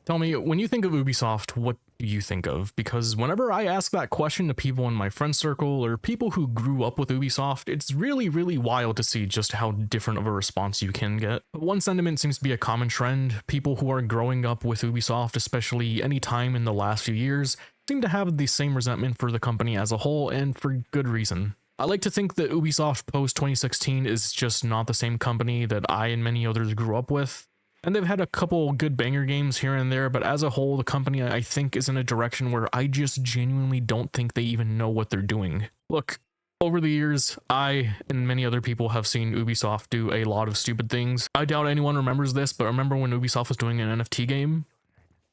Tell me, when you think of Ubisoft, what do you think of? Because whenever I ask that question to people in my friend circle or people who grew up with Ubisoft, it's really, really wild to see just how different of a response you can get. But one sentiment seems to be a common trend. People who are growing up with Ubisoft, especially any time in the last few years, seem to have the same resentment for the company as a whole, and for good reason. I like to think that Ubisoft post 2016 is just not the same company that I and many others grew up with. And they've had a couple good banger games here and there, but as a whole, the company I think is in a direction where I just genuinely don't think they even know what they're doing. Look, over the years, I and many other people have seen Ubisoft do a lot of stupid things. I doubt anyone remembers this, but remember when Ubisoft was doing an NFT game?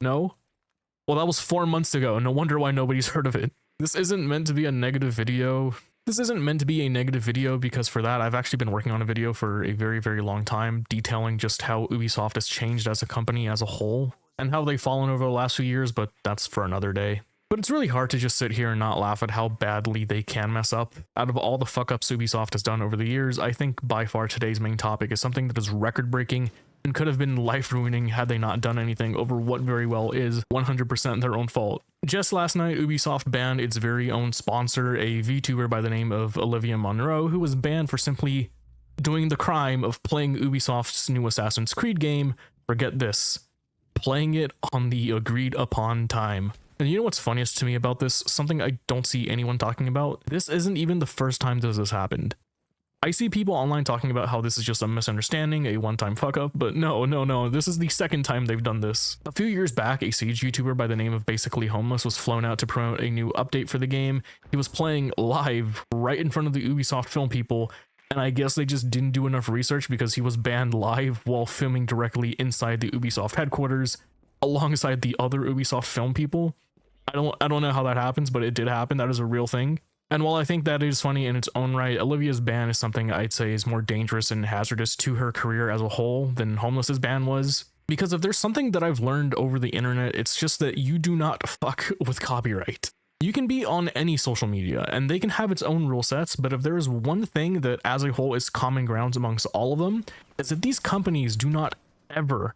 No? Well, that was 4 months ago. No wonder why nobody's heard of it. This isn't meant to be a negative video. Because for that, I've actually been working on a video for a very, very long time detailing just how Ubisoft has changed as a company as a whole and how they've fallen over the last few years, but that's for another day. But it's really hard to just sit here and not laugh at how badly they can mess up. Out of all the fuck-ups Ubisoft has done over the years, I think by far today's main topic is something that is record-breaking and could have been life-ruining had they not done anything over what very well is 100% their own fault. Just last night, Ubisoft banned its very own sponsor, a VTuber by the name of Olivia Monroe, who was banned for simply doing the crime of playing Ubisoft's new Assassin's Creed game. Forget this, playing it on the agreed upon time. And you know what's funniest to me about this? Something I don't see anyone talking about? This isn't even the first time this has happened. I see people online talking about how this is just a misunderstanding, a one-time fuck-up, but no, this is the second time they've done this. A few years back, a Siege YouTuber by the name of Basically Homeless was flown out to promote a new update for the game. He was playing live right in front of the Ubisoft film people, and I guess they just didn't do enough research because he was banned live while filming directly inside the Ubisoft headquarters alongside the other Ubisoft film people. I don't know how that happens, but it did happen. That is a real thing. And while I think that is funny in its own right, Olivia's ban is something I'd say is more dangerous and hazardous to her career as a whole than Homeless's ban was. Because if there's something that I've learned over the internet, it's just that you do not fuck with copyright. You can be on any social media, and they can have its own rule sets, but if there is one thing that as a whole is common grounds amongst all of them, is that these companies do not ever,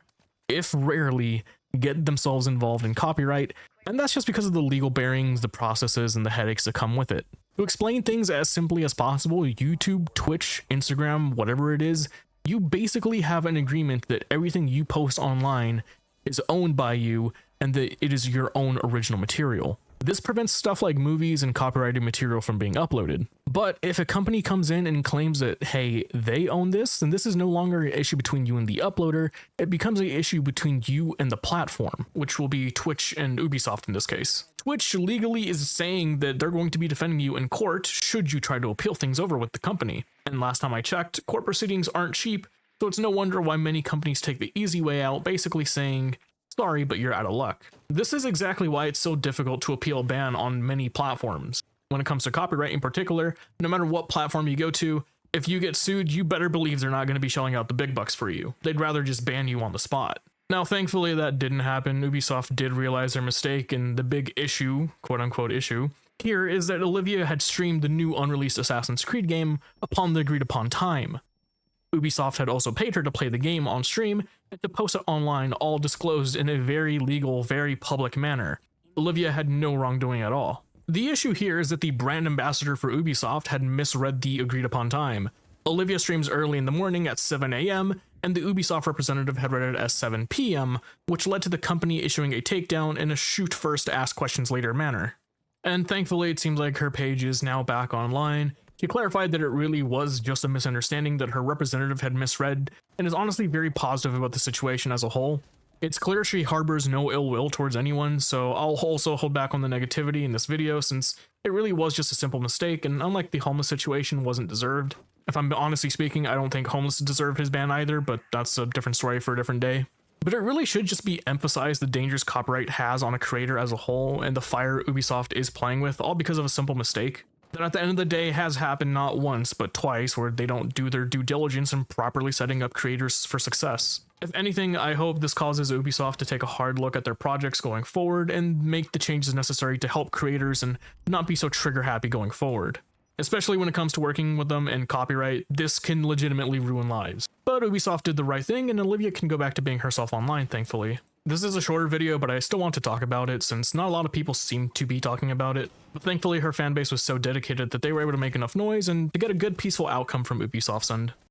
if rarely, get themselves involved in copyright, and that's just because of the legal bearings, the processes, and the headaches that come with it. To explain things as simply as possible, YouTube, Twitch, Instagram, whatever it is, you basically have an agreement that everything you post online is owned by you and that it is your own original material. This prevents stuff like movies and copyrighted material from being uploaded. But if a company comes in and claims that, hey, they own this, then this is no longer an issue between you and the uploader, it becomes an issue between you and the platform, which will be Twitch and Ubisoft in this case. Twitch legally is saying that they're going to be defending you in court should you try to appeal things over with the company. And last time I checked, court proceedings aren't cheap, so it's no wonder why many companies take the easy way out, basically saying, sorry, but you're out of luck. This is exactly why it's so difficult to appeal a ban on many platforms. When it comes to copyright in particular, no matter what platform you go to, if you get sued, you better believe they're not going to be shelling out the big bucks for you. They'd rather just ban you on the spot. Now, thankfully, that didn't happen. Ubisoft did realize their mistake, and the big issue, quote-unquote issue, here is that Olivia had streamed the new unreleased Assassin's Creed game upon the agreed-upon time. Ubisoft had also paid her to play the game on stream and to post it online, all disclosed in a very legal, very public manner. Olivia had no wrongdoing at all. The issue here is that the brand ambassador for Ubisoft had misread the agreed-upon time. Olivia streams early in the morning at 7 a.m., and the Ubisoft representative had read it as 7 p.m., which led to the company issuing a takedown in a shoot first, ask questions later manner. And thankfully, it seems like her page is now back online. She clarified that it really was just a misunderstanding that her representative had misread, and is honestly very positive about the situation as a whole. It's clear she harbors no ill will towards anyone, so I'll also hold back on the negativity in this video since it really was just a simple mistake, and unlike the homeless situation, wasn't deserved. If I'm honestly speaking, I don't think homeless deserved his ban either, but that's a different story for a different day. But it really should just be emphasized the dangers copyright has on a creator as a whole, and the fire Ubisoft is playing with, all because of a simple mistake. That at the end of the day has happened not once, but twice, where they don't do their due diligence in properly setting up creators for success. If anything, I hope this causes Ubisoft to take a hard look at their projects going forward and make the changes necessary to help creators and not be so trigger happy going forward. Especially when it comes to working with them and copyright, this can legitimately ruin lives. But Ubisoft did the right thing, and Olivia can go back to being herself online, thankfully. This is a shorter video, but I still want to talk about it since not a lot of people seem to be talking about it. But thankfully her fanbase was so dedicated that they were able to make enough noise and to get a good peaceful outcome from Ubisoft's end.